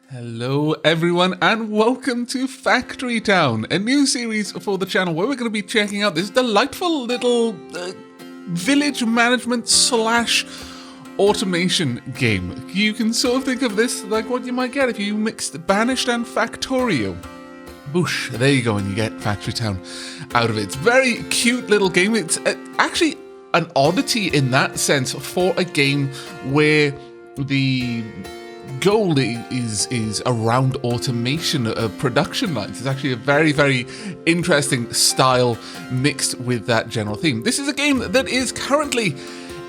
Hello everyone and welcome to Factory Town, a new series for the channel where we're going to be checking out this delightful little village management slash automation game. You can sort of think of this like what you might get if you mixed Banished and Factorio. Boosh, there you go, and you get Factory Town out of it. It's a very cute little game. It's actually an oddity in that sense for a game where the goal is around automation of production lines. It's actually a very, very interesting style mixed with that general theme. This is a game that is currently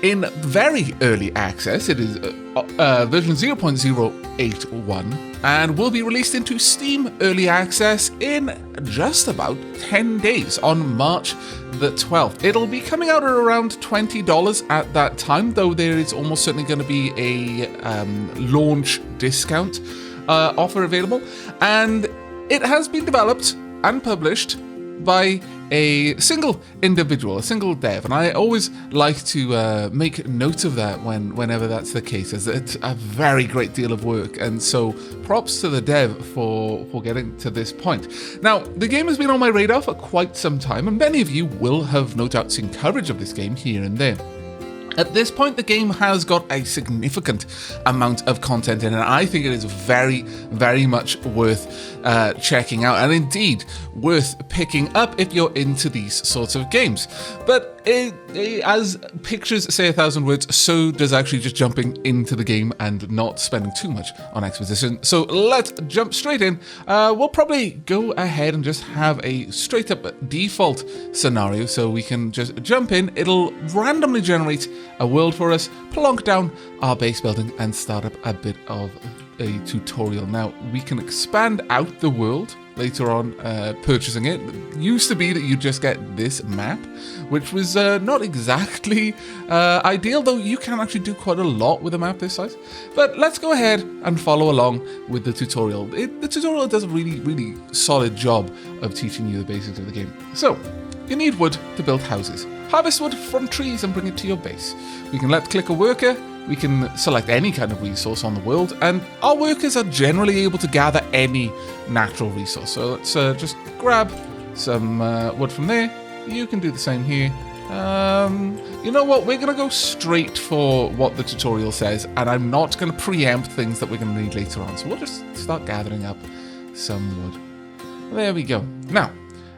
in very early access. It is version 0.081 and will be released into Steam Early Access in just about 10 days on March the 12th. It'll be coming out at around $20 at that time, though there is almost certainly going to be a launch discount offer available. And it has been developed and published by a single individual, a single dev, and I always like to make note of that whenever that's the case, as it's a very great deal of work, and so props to the dev for getting to this point. Now, the game has been on my radar for quite some time, and many of you will have no doubt seen coverage of this game here and there. At this point, the game has got a significant amount of content in it, and I think it is very, very much worth checking out, and indeed worth picking up if you're into these sorts of games. But as pictures say 1,000 words, so does actually just jumping into the game and not spending too much on exposition. So let's jump straight in. We'll probably go ahead and just have a straight up default scenario, so we can just jump in. It'll randomly generate a world for us, plonk down our base building, and start up a bit of a tutorial. Now, we can expand out the world later on, purchasing it. It used to be that you just get this map, which was not exactly ideal, though you can actually do quite a lot with a map this size. But let's go ahead and follow along with the tutorial. The tutorial does a really, really solid job of teaching you the basics of the game. So, you need wood to build houses. Harvest wood from trees and bring it to your base. We can left-click a worker. We can select any kind of resource on the world, and our workers are generally able to gather any natural resource. So let's just grab some wood from there. You can do the same here. You know what? We're going to go straight for what the tutorial says, and I'm not going to preempt things that we're going to need later on. So we'll just start gathering up some wood. There we go. Now,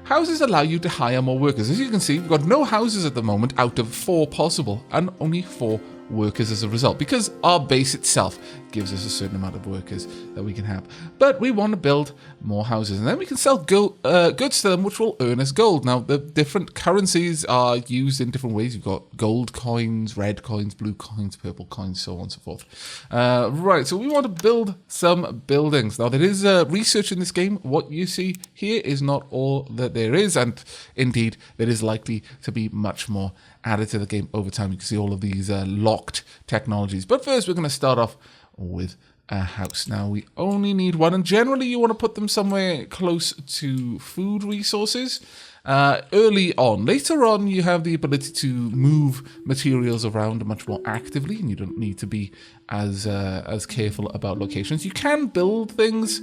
houses allow you to hire more workers. As you can see, we've got no houses at the moment out of 4 possible, and only 4 workers as a result, because our base itself gives us a certain amount of workers that we can have. But we want to build more houses, and then we can sell goods to them, which will earn us gold. Now, the different currencies are used in different ways. You've got gold coins, red coins, blue coins, purple coins, so on and so forth. Right, so we want to build some buildings. Now, there is research in this game. What you see here is not all that there is, and indeed, there is likely to be much more added to the game over time. You can see all of these locked technologies. But first, we're going to start off with a house. Now, we only need one, and generally you want to put them somewhere close to food resources early on. Later on, you have the ability to move materials around much more actively, and you don't need to be as careful about locations. You can build things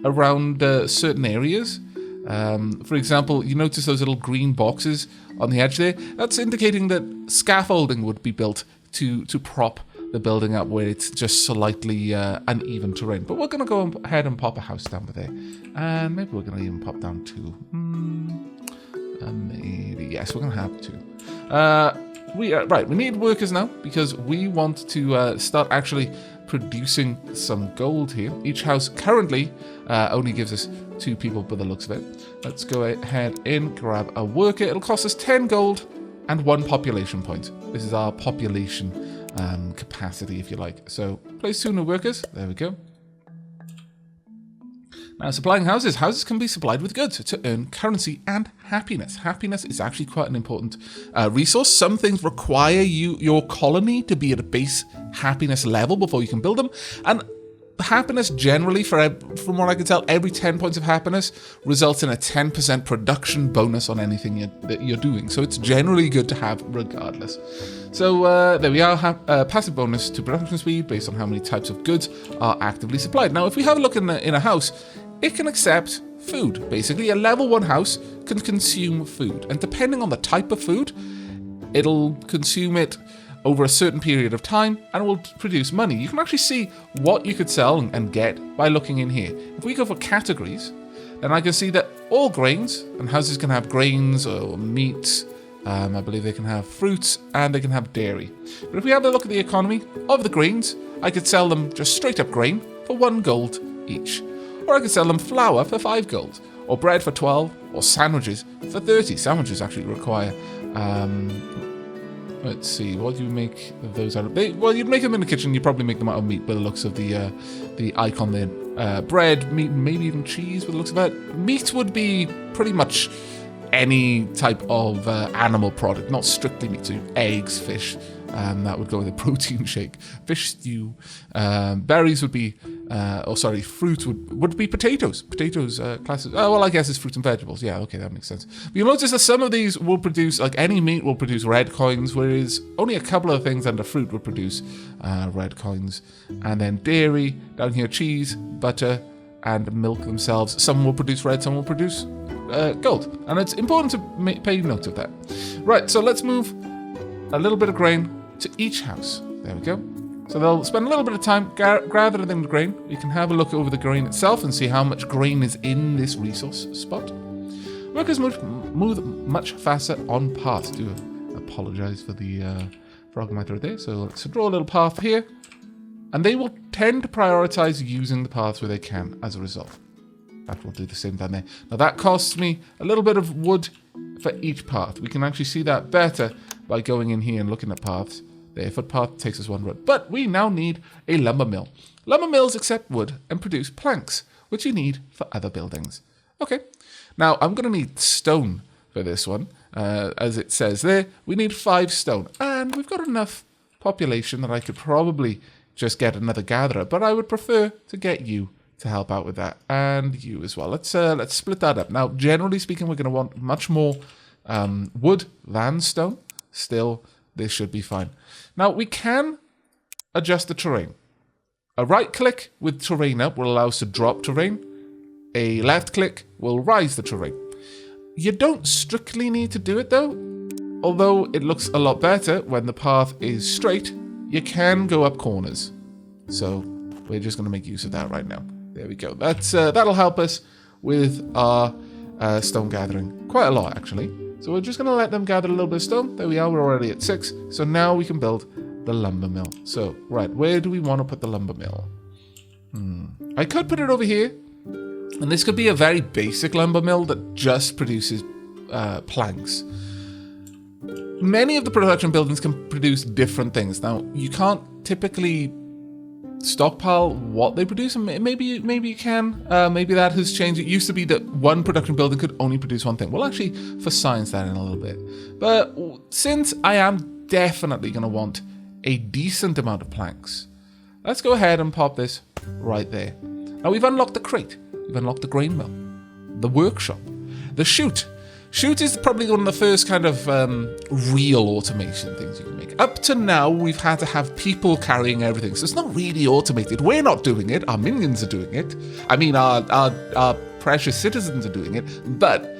around certain areas. For example, you notice those little green boxes on the edge there? That's indicating that scaffolding would be built to prop the building up where it's just slightly uneven terrain. But we're going to go ahead and pop a house down there. And maybe we're going to even pop down 2. Maybe, yes, we're going to have 2. Right, we need workers now, because we want to start actually producing some gold here. Each house currently only gives us 2 people by the looks of it. Let's go ahead and grab a worker. It'll cost us 10 gold and 1 population point. This is our population capacity, if you like. So place 2 new workers. There we go. Now, supplying houses. Houses can be supplied with goods to earn currency and happiness. Happiness is actually quite an important resource. Some things require your colony to be at a base happiness level before you can build them. And happiness generally, from what I can tell, every 10 points of happiness results in a 10% production bonus on anything that you're doing. So it's generally good to have regardless. So there we are, passive bonus to production speed based on how many types of goods are actively supplied. Now, if we have a look in a house, it can accept food. Basically, a level 1 house can consume food. And depending on the type of food, it'll consume it over a certain period of time and will produce money. You can actually see what you could sell and get by looking in here. If we go for categories, then I can see that all grains, and houses can have grains or meats, I believe they can have fruits, and they can have dairy. But if we have a look at the economy of the grains, I could sell them just straight up grain for 1 gold each. Or I could sell them flour for 5 gold, or bread for 12, or sandwiches for 30. Sandwiches actually require... let's see, what do you make those out of? Well, you'd make them in the kitchen. You probably make them out of meat by the looks of the icon there. Bread, meat, maybe even cheese by the looks of it. Meat would be pretty much any type of animal product, not strictly meat. So eggs, fish, that would go with a protein shake. Fish stew. Berries would be, fruit would be potatoes. Potatoes, classes. Oh, well, I guess it's fruits and vegetables. Yeah, okay, that makes sense. But you'll notice that some of these will produce, like any meat will produce red coins, whereas only a couple of things under fruit would produce red coins. And then dairy, down here cheese, butter, and milk themselves. Some will produce red, some will produce gold. And it's important to pay note of that. Right, so let's move a little bit of grain to each house. There we go. So they'll spend a little bit of time gathering the grain. You can have a look over the grain itself and see how much grain is in this resource spot. Workers move much faster on paths. Do apologize for the frog matter there. So let's draw a little path here. And they will tend to prioritize using the paths where they can as a result. That will do the same down there. Now that costs me a little bit of wood for each path. We can actually see that better by going in here and looking at paths. The footpath takes us 1 road. But we now need a lumber mill. Lumber mills accept wood and produce planks, which you need for other buildings. Okay, now I'm going to need stone for this one. As it says there, we need 5 stone. And we've got enough population that I could probably just get another gatherer. But I would prefer to get you to help out with that. And you as well. Let's split that up. Now, generally speaking, we're going to want much more wood than stone. Still, this should be fine. Now, we can adjust the terrain. A right click with terrain up will allow us to drop terrain. A left click will rise the terrain. You don't strictly need to do it though. Although it looks a lot better when the path is straight, you can go up corners. So we're just going to make use of that right now. There we go. That'll help us with our stone gathering. Quite a lot, actually. So we're just going to let them gather a little bit of stone. There we are. We're already at 6. So now we can build the lumber mill. So, right, where do we want to put the lumber mill? I could put it over here. And this could be a very basic lumber mill that just produces planks. Many of the production buildings can produce different things. Now, you can't typically stockpile what they produce, and maybe you can. Maybe that has changed. It used to be that one production building could only produce one thing. We'll actually for science that in a little bit. But since I am definitely going to want a decent amount of planks, let's go ahead and pop this right there. Now we've unlocked the crate. We've unlocked the grain mill, the workshop, the chute. Chute is probably one of the first kind of real automation things you can make. Up to now, we've had to have people carrying everything, so it's not really automated. We're not doing it. Our minions are doing it. I mean, our precious citizens are doing it, but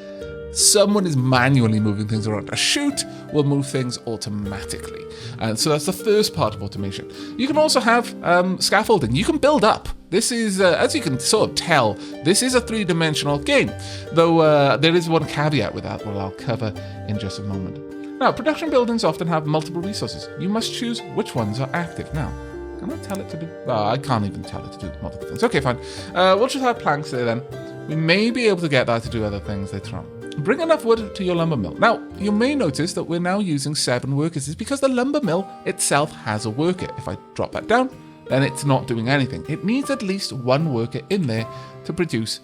someone is manually moving things around. A chute will move things automatically. And so that's the first part of automation. You can also have scaffolding. You can build up. This is, as you can sort of tell, this is a 3-dimensional game. Though there is one caveat with that, which I'll cover in just a moment. Now, production buildings often have multiple resources. You must choose which ones are active. Now, can I tell it to do? I can't even tell it to do multiple things. Okay, fine. We'll just have planks there then. We may be able to get that to do other things later on. Bring enough wood to your lumber mill. Now, you may notice that we're now using 7 workers. It's because the lumber mill itself has a worker. If I drop that down, then it's not doing anything. It needs at least 1 worker in there to produce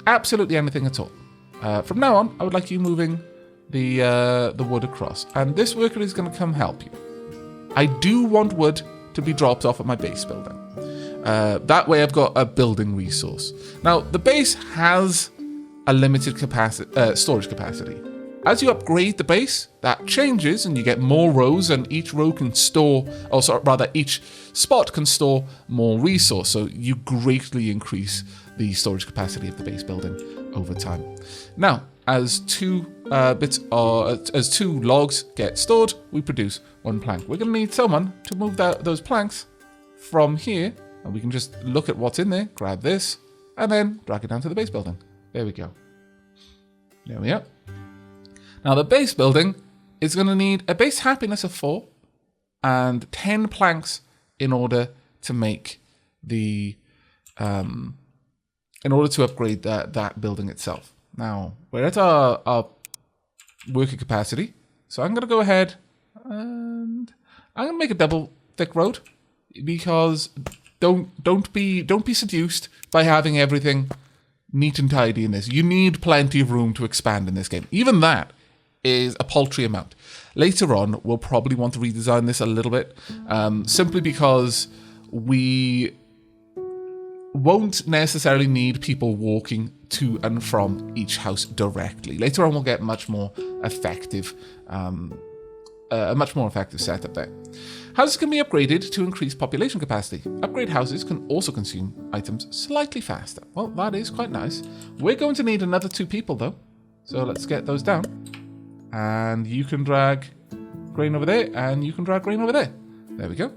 absolutely anything at all. From now on, I would like you moving the wood across. And this worker is going to come help you. I do want wood to be dropped off at my base building. That way I've got a building resource. Now, the base has a limited storage capacity. As you upgrade the base, that changes and you get more rows, and each row can store, each spot can store more resource. So you greatly increase the storage capacity of the base building over time. Now, as two logs get stored, we produce 1 plank. We're going to need someone to move those planks from here, and we can just look at what's in there, grab this, and then drag it down to the base building. There we go. There we are. Now, the base building is going to need a base happiness of 4 and 10 planks in order to make in order to upgrade that building itself. Now, we're at our working capacity, so I'm going to go ahead and I'm going to make a double thick road, because don't be seduced by having everything neat and tidy in this. You need plenty of room to expand in this game. Even that is a paltry amount. Later on, we'll probably want to redesign this a little bit, simply because we won't necessarily need people walking to and from each house directly. Later on, we'll get much more effective, a much more effective setup there. Houses can be upgraded to increase population capacity. Upgrade houses can also consume items slightly faster. Well, that is quite nice. We're going to need another 2 people, though. So let's get those down. And you can drag grain over there, and you can drag grain over there. There we go.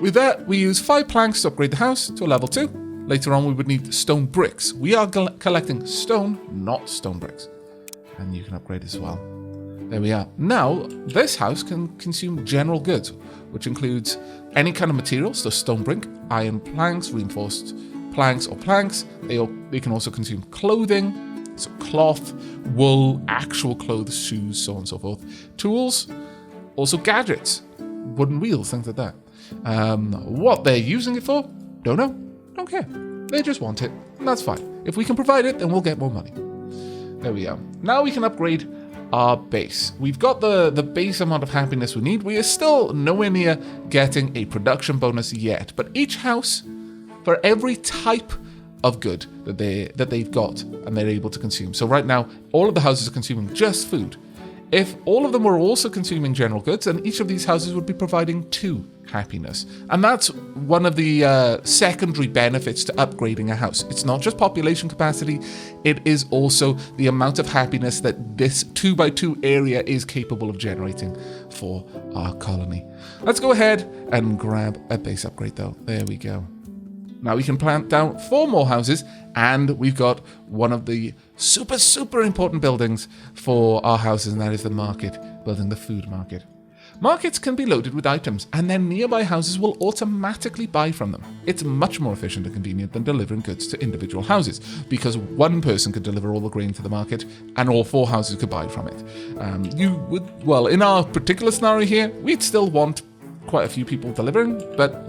With that, we use 5 planks to upgrade the house to a level 2. Later on, we would need stone bricks. We are collecting stone, not stone bricks. And you can upgrade as well. There we are. Now, this house can consume general goods, which includes any kind of materials, so stone brick, iron planks, reinforced planks or planks. They can also consume clothing, so cloth, wool, actual clothes, shoes, so on and so forth. Tools, also gadgets, wooden wheels, things like that. What they're using it for, don't know, don't care. They just want it, and that's fine. If we can provide it, then we'll get more money. There we are. Now we can upgrade our base. We've got the base amount of happiness we need. We are still nowhere near getting a production bonus yet, but each house, for every type of good that they've got and they're able to consume. So right now, all of the houses are consuming just food. If all of them were also consuming general goods, then each of these houses would be providing 2 happiness. And that's one of the secondary benefits to upgrading a house. It's not just population capacity, it is also the amount of happiness that this 2x2 area is capable of generating for our colony. Let's go ahead and grab a base upgrade though. There we go. Now we can plant down 4 more houses, and we've got one of the super important buildings for our houses, and that is the market, building the food market. Markets can be loaded with items, and then nearby houses will automatically buy from them. It's much more efficient and convenient than delivering goods to individual houses, because one person could deliver all the grain to the market, and all 4 houses could buy from it. In our particular scenario here, we'd still want quite a few people delivering, but,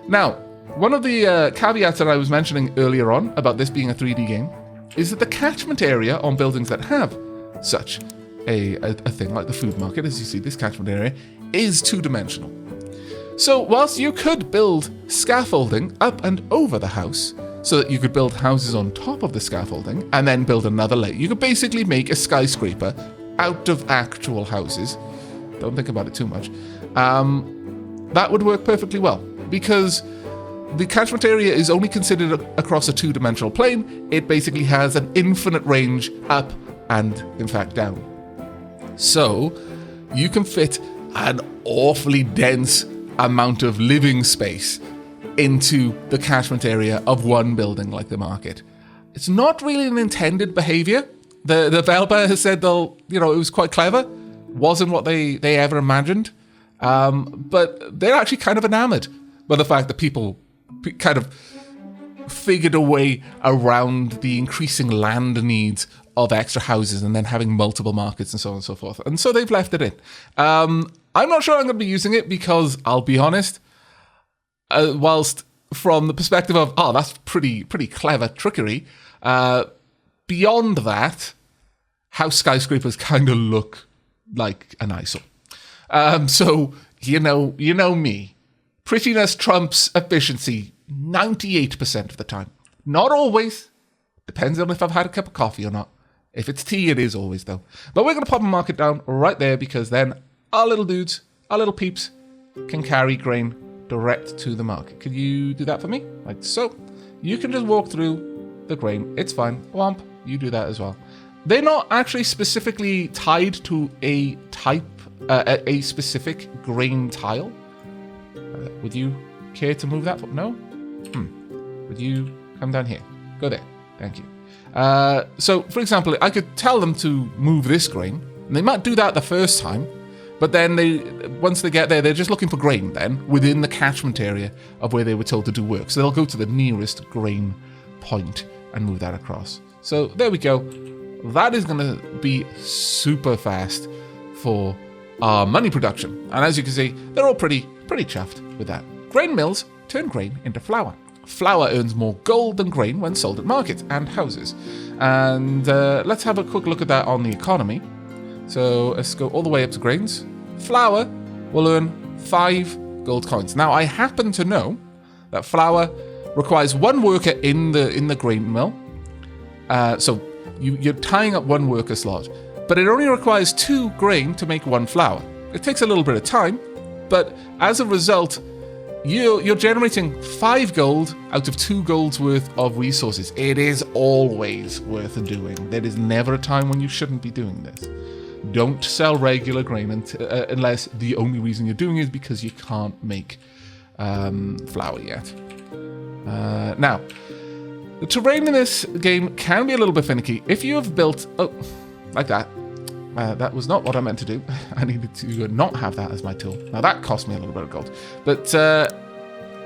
Now, one of the caveats that I was mentioning earlier on about this being a 3D game is that the catchment area on buildings that have such a thing like the food market, as you see, this catchment area, is 2-dimensional. So whilst you could build scaffolding up and over the house, so that you could build houses on top of the scaffolding and then build another layer, you could basically make a skyscraper out of actual houses. Don't think about it too much. That would work perfectly well, because the catchment area is only considered across a 2-dimensional plane. It basically has an infinite range up and, in fact, down. So you can fit an awfully dense amount of living space into the catchment area of one building like the market. It's not really an intended behavior. The developer has said it was quite clever. Wasn't what they ever imagined. But they're actually kind of enamored by the fact that people kind of figured a way around the increasing land needs of extra houses and then having multiple markets and so on and so forth. And so they've left it in. I'm not sure I'm going to be using it because, I'll be honest, whilst from the perspective of, that's pretty clever trickery, beyond that, house skyscrapers kind of look like an eyesore. So, you know me. prettiness trumps efficiency 98% of the time. Not always. Depends on if I've had a cup of coffee or not. If it's tea, it is always, though. But we're going to pop a market down right there because then our little dudes, our little peeps, can carry grain direct to the market. Could you do that for me? Like so. You can just walk through the grain. It's fine. Womp. You do that as well. They're not actually specifically tied to a type, a specific grain tile. Would you care to move that? No? Would you come down here? Go there. Thank you. So, for example, I could tell them to move this grain, and they might do that the first time, but then once they get there, they're just looking for grain then, within the catchment area of where they were told to do work. So they'll go to the nearest grain point and move that across. So there we go. That is going to be super fast for our money production. And as you can see, they're all pretty chuffed with that. Grain mills turn grain into flour. Flour earns more gold than grain when sold at markets and houses. And let's have a quick look at that on the economy. So let's go all the way up to grains. Flour will earn 5 gold coins. Now, I happen to know that flour requires 1 worker in the grain mill. So you're tying up 1 worker slot. But it only requires 2 grain to make 1 flour. It takes a little bit of time, but as a result, you're generating 5 gold out of 2 gold's worth of resources. It is always worth doing. There is never a time when you shouldn't be doing this. Don't sell regular grain unless the only reason you're doing it is because you can't make flour yet. Now, the terrain in this game can be a little bit finicky. If you have built... Oh, like that. That was not what I meant to do. I needed to not have that as my tool. Now that cost me a little bit of gold. But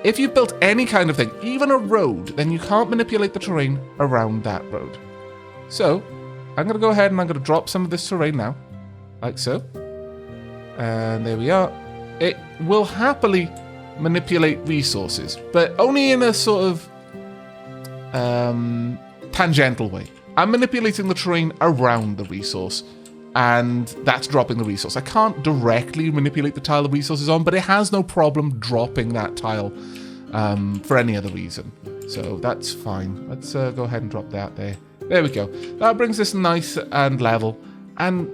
if you built any kind of thing, even a road, then you can't manipulate the terrain around that road. So I'm going to go ahead and I'm going to drop some of this terrain now. Like so. And there we are. It will happily manipulate resources, but only in a sort of tangential way. I'm manipulating the terrain around the resource, and that's dropping the resource. I can't directly manipulate the tile the resource is on, but it has no problem dropping that tile for any other reason. So that's fine. Let's go ahead and drop that there. There we go. That brings this nice and level, and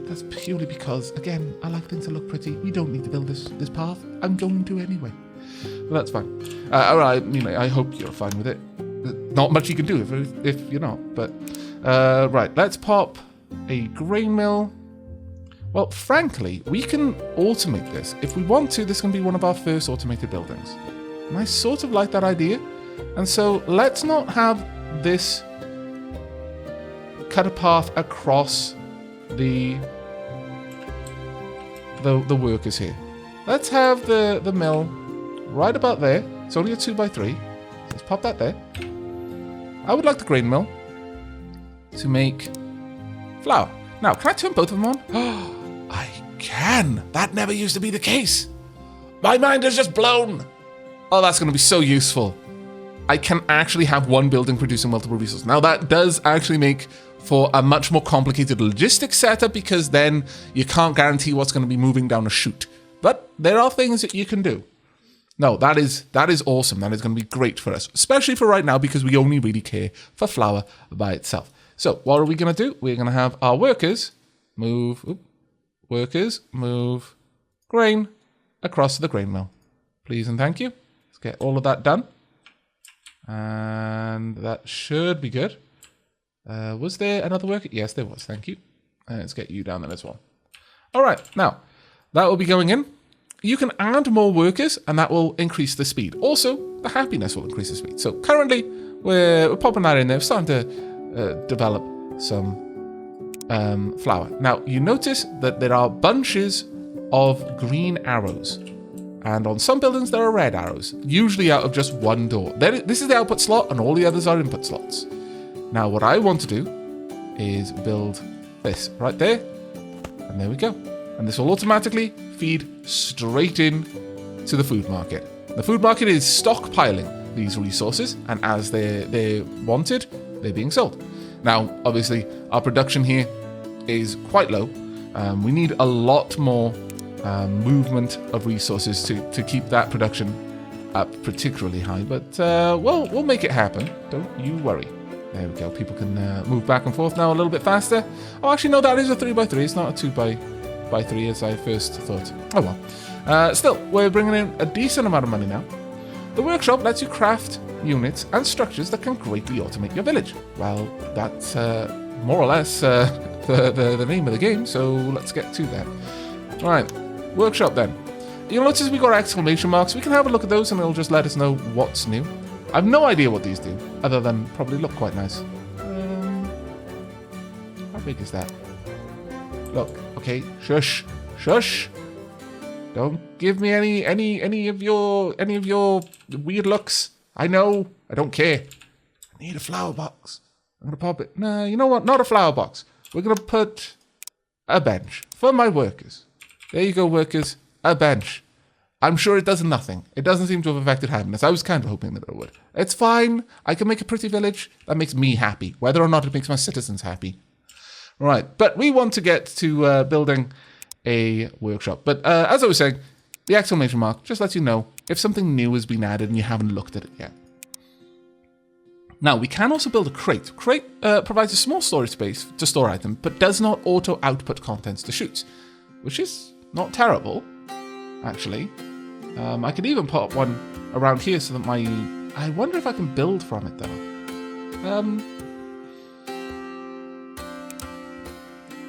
that's purely because, again, I like things to look pretty. We don't need to build this path. I'm going to anyway. But that's fine. Alright, I hope you're fine with it. Not much you can do if you're not, but right, let's pop a grain mill. Well, frankly, we can automate this. If we want to, this can be one of our first automated buildings. And I sort of like that idea. And so let's not have this cut a path across the workers here. Let's have the mill right about there. It's only a 2x3. So let's pop that there. I would like the grain mill to make flour. Now, can I turn both of them on? I can. That never used to be the case. My mind is just blown. Oh, that's going to be so useful. I can actually have one building producing multiple resources. Now, that does actually make for a much more complicated logistic setup because then you can't guarantee what's going to be moving down a chute. But there are things that you can do. No, that is awesome. That is going to be great for us, especially for right now because we only really care for flour by itself. So what are we going to do? We're going to have our workers move grain across to the grain mill. Please and thank you. Let's get all of that done. And that should be good. Was there another worker? Yes, there was. Thank you. Let's get you down there as well. All right. Now, that will be going in. You can add more workers, and that will increase the speed. Also, the happiness will increase the speed. So currently, we're popping that in there. We're starting to develop some flour. Now, you notice that there are bunches of green arrows. And on some buildings, there are red arrows, usually out of just one door. This is the output slot, and all the others are input slots. Now, what I want to do is build this right there. And there we go. And this will automatically feed straight in to the food market. The food market is stockpiling these resources, and as they're wanted, they're being sold. Now, obviously, our production here is quite low. We need a lot more movement of resources to keep that production up particularly high. But we'll make it happen. Don't you worry. There we go. People can move back and forth now a little bit faster. Oh, actually, no, that is a 3x3. It's not a 2x3 as I first thought. Oh well. Still, we're bringing in a decent amount of money now. The workshop lets you craft units and structures that can greatly automate your village. Well, that's more or less the name of the game, so let's get to that. Right, workshop then. You'll notice we got exclamation marks. We can have a look at those and it'll just let us know what's new. I've no idea what these do, other than probably look quite nice. How big is that? Look, okay, shush, shush. Don't give me any of your weird looks. I know, I don't care. I need a flower box. I'm gonna pop it. Nah, you know what? Not a flower box. We're gonna put a bench for my workers. There you go, workers. A bench. I'm sure it does nothing. It doesn't seem to have affected happiness. I was kind of hoping that it would. It's fine. I can make a pretty village. That makes me happy, whether or not it makes my citizens happy. Right, but we want to get to building a workshop. But as I was saying, the exclamation mark just lets you know if something new has been added and you haven't looked at it yet. Now, we can also build a crate. Crate provides a small storage space to store items, but does not auto-output contents to chutes, which is not terrible, actually. I could even put one around here so that I wonder if I can build from it, though.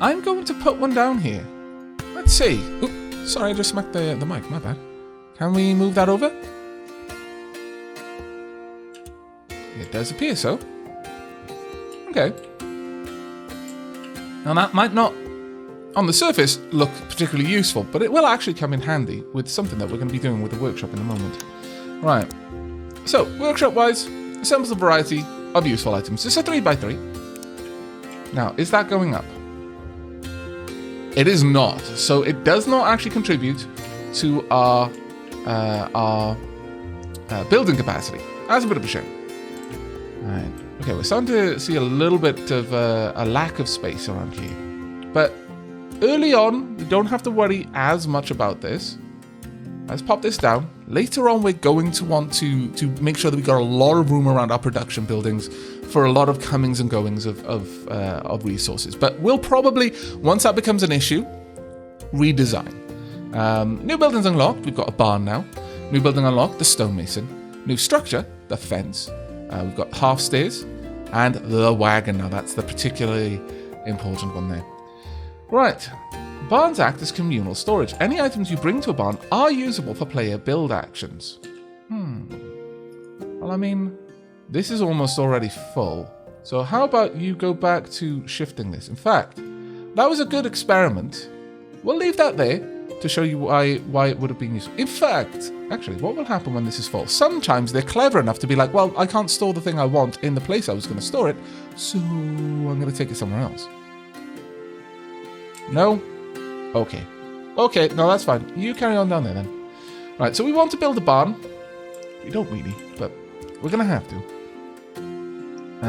I'm going to put one down here. Let's see. Oops, sorry, I just smacked the mic. My bad. Can we move that over? It does appear so. Okay. Now that might not, on the surface, look particularly useful, but it will actually come in handy with something that we're going to be doing with the workshop in a moment. Right. So, workshop-wise, assembles a variety of useful items. It's a 3x3. Now, is that going up? It is not. So it does not actually contribute to our building capacity. That's a bit of a shame. Right. Okay, we're starting to see a little bit of a lack of space around here. But early on, we don't have to worry as much about this. Let's pop this down. Later on, we're going to want to make sure that we got a lot of room around our production buildings for a lot of comings and goings of resources. But we'll probably, once that becomes an issue, redesign. New buildings unlocked. We've got a barn now. New building unlocked, the stonemason. New structure, the fence. We've got half stairs and the wagon. Now that's the particularly important one there. Right. Barns act as communal storage. Any items you bring to a barn are usable for player build actions. Well, I mean, this is almost already full. So how about you go back to shifting this? In fact, that was a good experiment. We'll leave that there to show you why it would have been useful. In fact, actually, what will happen when this is full? Sometimes they're clever enough to be like, well, I can't store the thing I want in the place I was going to store it, so I'm going to take it somewhere else. No? Okay. Okay, no, that's fine. You carry on down there then. Right, so we want to build a barn. We don't really, but we're going to have to.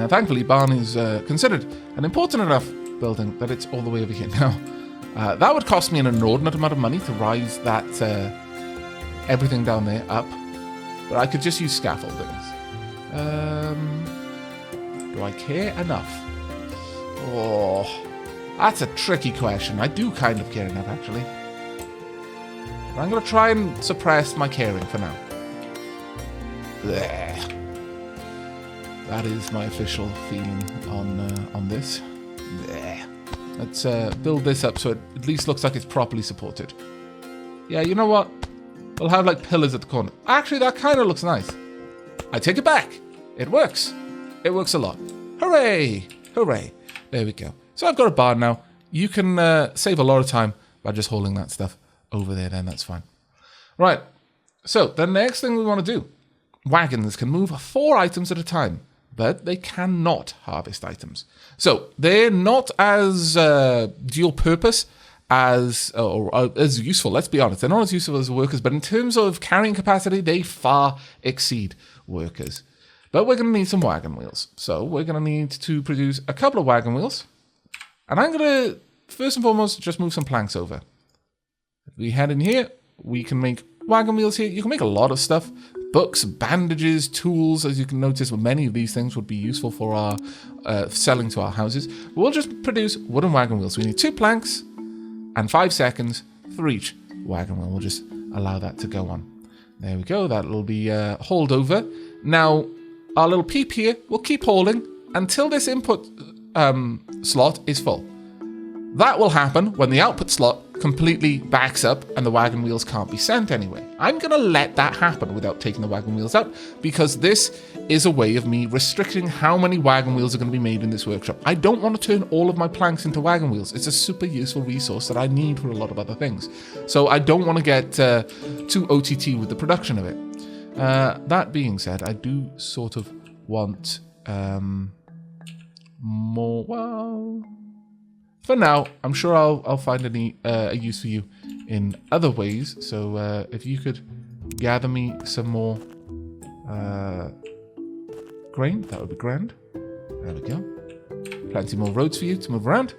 Thankfully, barn is considered an important enough building that it's all the way over here now. That would cost me an inordinate amount of money to rise that everything down there up, but I could just use scaffoldings. Do I care enough? Oh, that's a tricky question. I do kind of care enough, actually. But I'm going to try and suppress my caring for now. Blech. That is my official feeling on this. Blech. Let's build this up so it at least looks like it's properly supported. Yeah, you know what? We'll have like pillars at the corner. Actually, that kind of looks nice. I take it back. It works. It works a lot. Hooray! Hooray. There we go. So I've got a barn now. You can save a lot of time by just hauling that stuff over there then. That's fine. Right. So the next thing we want to do. Wagons can move 4 items at a time, but they cannot harvest items. So they're not as dual purpose as useful. Let's be honest. They're not as useful as workers, but in terms of carrying capacity, they far exceed workers. But we're going to need some wagon wheels. So we're going to need to produce a couple of wagon wheels. And I'm going to, first and foremost, just move some planks over. we head in here, we can make wagon wheels here. You can make a lot of stuff. Books, bandages, tools. As you can notice, many of these things would be useful for our selling to our houses. We'll just produce wooden wagon wheels. We need 2 planks and 5 seconds for each wagon wheel. We'll just allow that to go on. There we go. That'll be hauled over. Now, our little peep here will keep hauling until this input slot is full. That will happen when the output slot completely backs up and the wagon wheels can't be sent anywhere. I'm going to let that happen without taking the wagon wheels out, because this is a way of me restricting how many wagon wheels are going to be made in this workshop. I don't want to turn all of my planks into wagon wheels. It's a super useful resource that I need for a lot of other things. So I don't want to get too OTT with the production of it. That being said, I do sort of want more, well... For now, I'm sure I'll find a use for you in other ways. So if you could gather me some more grain, that would be grand. There we go. Plenty more roads for you to move around.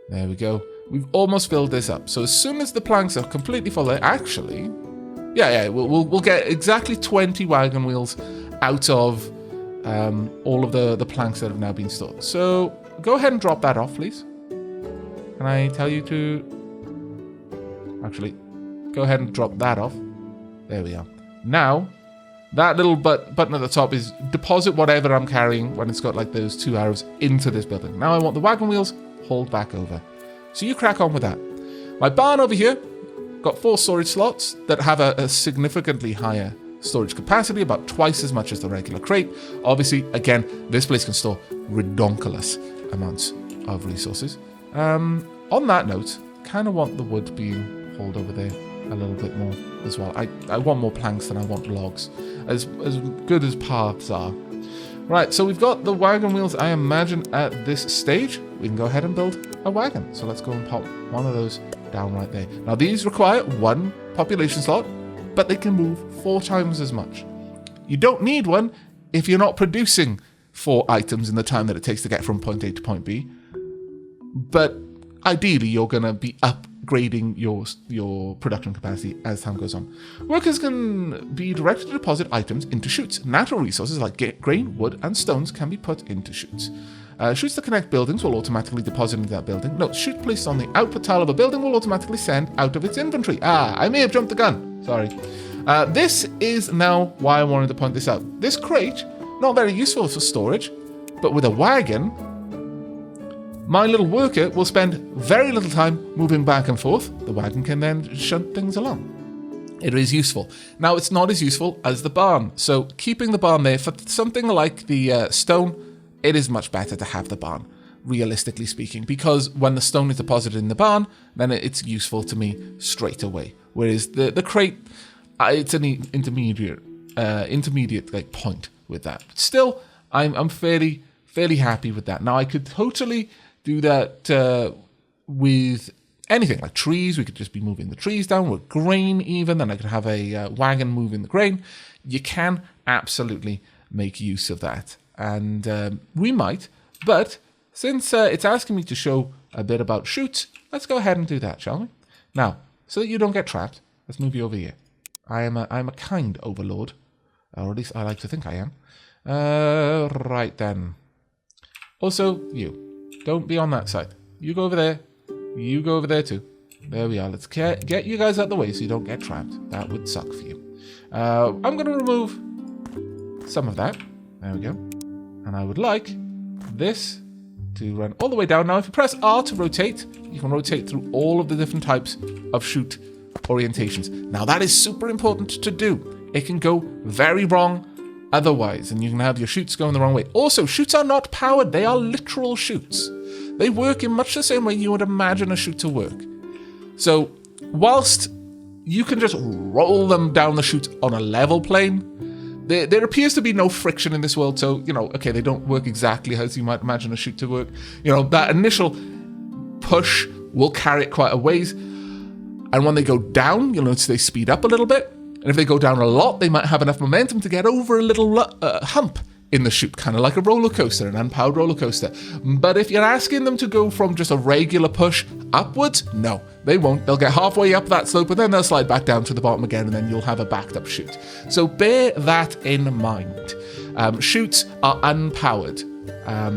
There we go. We've almost filled this up. So as soon as the planks are completely full, actually, we'll get exactly 20 wagon wheels out of all of the planks that have now been stored. So go ahead and drop that off, please. Can I tell you to... Actually, go ahead and drop that off. There we are. Now, that little button at the top is deposit whatever I'm carrying when it's got like those 2 arrows into this building. Now I want the wagon wheels hauled back over. So you crack on with that. My barn over here got 4 storage slots that have a significantly higher storage capacity, about twice as much as the regular crate. Obviously, again, this place can store redonkulous amounts of resources. On that note, kind of want the wood being hauled over there a little bit more as well. I want more planks than I want logs, as good as paths are. Right, so we've got the wagon wheels, I imagine, at this stage. We can go ahead and build a wagon. So let's go and pop one of those down right there. Now, these require 1 population slot, but they can move 4 times as much. You don't need one if you're not producing 4 items in the time that it takes to get from point A to point B. But ideally, you're going to be upgrading your production capacity as time goes on. Workers can be directed to deposit items into chutes. Natural resources like grain, wood, and stones can be put into chutes. Chutes that connect buildings will automatically deposit into that building. Note, chute placed on the output tile of a building will automatically send out of its inventory. I may have jumped the gun. Sorry. This is now why I wanted to point this out. This crate, not very useful for storage, but with a wagon... My little worker will spend very little time moving back and forth. The wagon can then shunt things along. It is useful. Now, it's not as useful as the barn. So keeping the barn there, for something like the stone, it is much better to have the barn, realistically speaking. Because when the stone is deposited in the barn, then it's useful to me straight away. Whereas the crate, it's an intermediate like point with that. But still, I'm fairly happy with that. Now, I could totally... do that with anything, like trees. We could just be moving the trees down, with grain even, then I could have a wagon moving the grain. You can absolutely make use of that. And we might, but since it's asking me to show a bit about chutes, let's go ahead and do that, shall we? Now, so that you don't get trapped, let's move you over here. I'm a kind overlord, or at least I like to think I am. Right then. Also, you. Don't be on that side. You go over there. You go over there too. There we are. Let's get you guys out of the way so you don't get trapped. That would suck for you. I'm going to remove some of that. There we go. And I would like this to run all the way down. Now, if you press R to rotate, you can rotate through all of the different types of chute orientations. Now, that is super important to do. It can go very wrong otherwise, and you can have your chutes going the wrong way. Also, chutes are not powered. They are literal chutes. They work in much the same way you would imagine a chute to work. So, whilst you can just roll them down the chute on a level plane, there appears to be no friction in this world. So, okay, they don't work exactly as you might imagine a chute to work. That initial push will carry it quite a ways. And when they go down, you'll notice they speed up a little bit. And if they go down a lot, they might have enough momentum to get over a little hump in the chute, kind of like a roller coaster, an unpowered roller coaster. But if you're asking them to go from just a regular push upwards, no, they won't. They'll get halfway up that slope and then they'll slide back down to the bottom again, and then you'll have a backed up chute. So bear that in mind. Chutes are unpowered.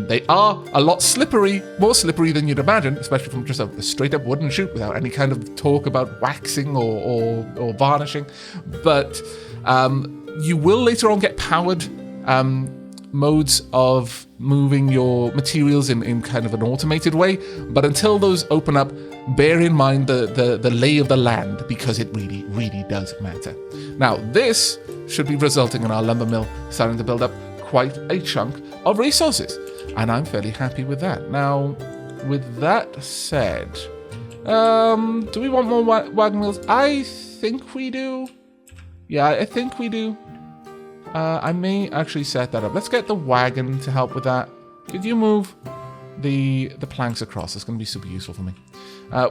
They are a lot slippery, more slippery than you'd imagine, especially from just a straight up wooden chute without any kind of talk about waxing or varnishing. But you will later on get powered modes of moving your materials in kind of an automated way. But until those open up, bear in mind the lay of the land, because it really, really does matter. Now, this should be resulting in our lumber mill starting to build up quite a chunk of resources, and I'm fairly happy with that. Now, with that said, do we want more wagon wheels? I think we do. Yeah, I think we do. I may actually set that up. Let's get the wagon to help with that. Could you move the planks across? It's going to be super useful for me.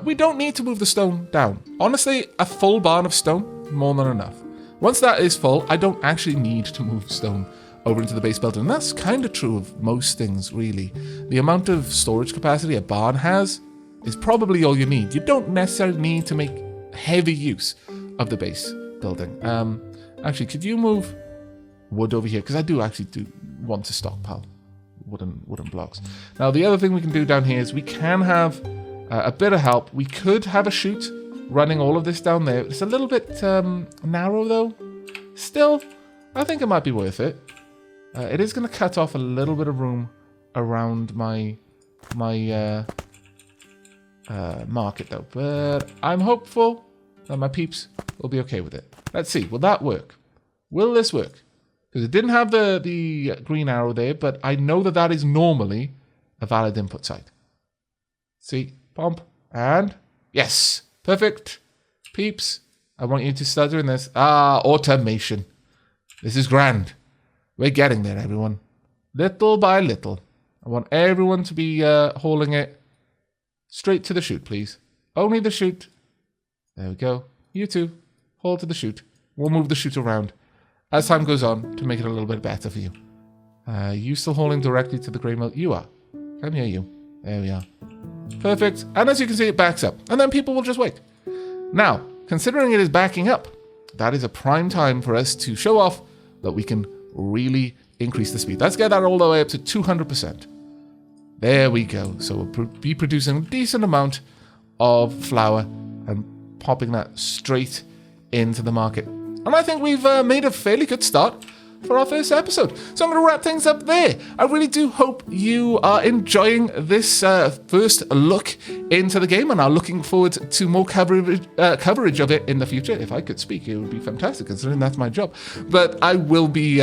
We don't need to move the stone down. Honestly, a full barn of stone, more than enough. Once that is full, I don't actually need to move stone over into the base building. And that's kind of true of most things, really. The amount of storage capacity a barn has is probably all you need. You don't necessarily need to make heavy use of the base building. Actually, could you move wood over here? Because I do want to stockpile wooden blocks. Now, the other thing we can do down here is we can have a bit of help. We could have a chute running all of this down there. It's a little bit narrow, though. Still, I think it might be worth it. It is going to cut off a little bit of room around my market, though. But I'm hopeful that my peeps will be okay with it. Let's see. Will that work? Will this work? Because it didn't have the green arrow there, but I know that is normally a valid input site. See? Pump. And yes. Perfect. Peeps, I want you to start doing this. Automation. This is grand. We're getting there, everyone. Little by little. I want everyone to be hauling it straight to the chute, please. Only the chute. There we go. You two, haul to the chute. We'll move the chute around as time goes on to make it a little bit better for you. You still hauling directly to the grey mill? You are. Can hear you. There we are. Perfect. And as you can see, it backs up. And then people will just wait. Now, considering it is backing up, that is a prime time for us to show off that we can really increase the speed. Let's get that all the way up to 200%. There we go. So we'll be producing a decent amount of flour and popping that straight into the market. And I think we've made a fairly good start for our first episode. So I'm going to wrap things up there. I really do hope you are enjoying this first look into the game and are looking forward to more coverage of it in the future. If I could speak, it would be fantastic, considering that's my job. But I will be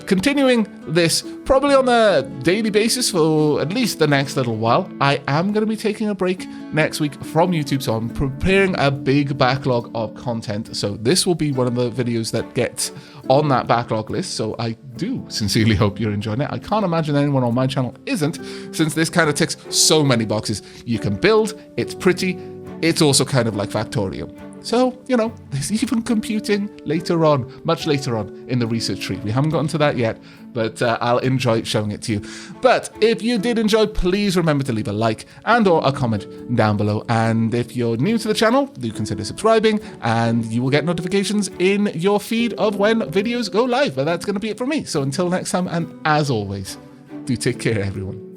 continuing this probably on a daily basis for at least the next little while. I am going to be taking a break next week from YouTube, so I'm preparing a big backlog of content. So this will be one of the videos that gets on that backlog list, so I do sincerely hope you're enjoying it. I can't imagine anyone on my channel isn't, since this kind of ticks so many boxes. You can build, it's pretty, it's also kind of like Factorio. So, you know, there's even computing later on, much later on in the research tree. We haven't gotten to that yet, but I'll enjoy showing it to you. But if you did enjoy, please remember to leave a like and or a comment down below. And if you're new to the channel, do consider subscribing and you will get notifications in your feed of when videos go live. But that's going to be it from me. So until next time, and as always, do take care, everyone.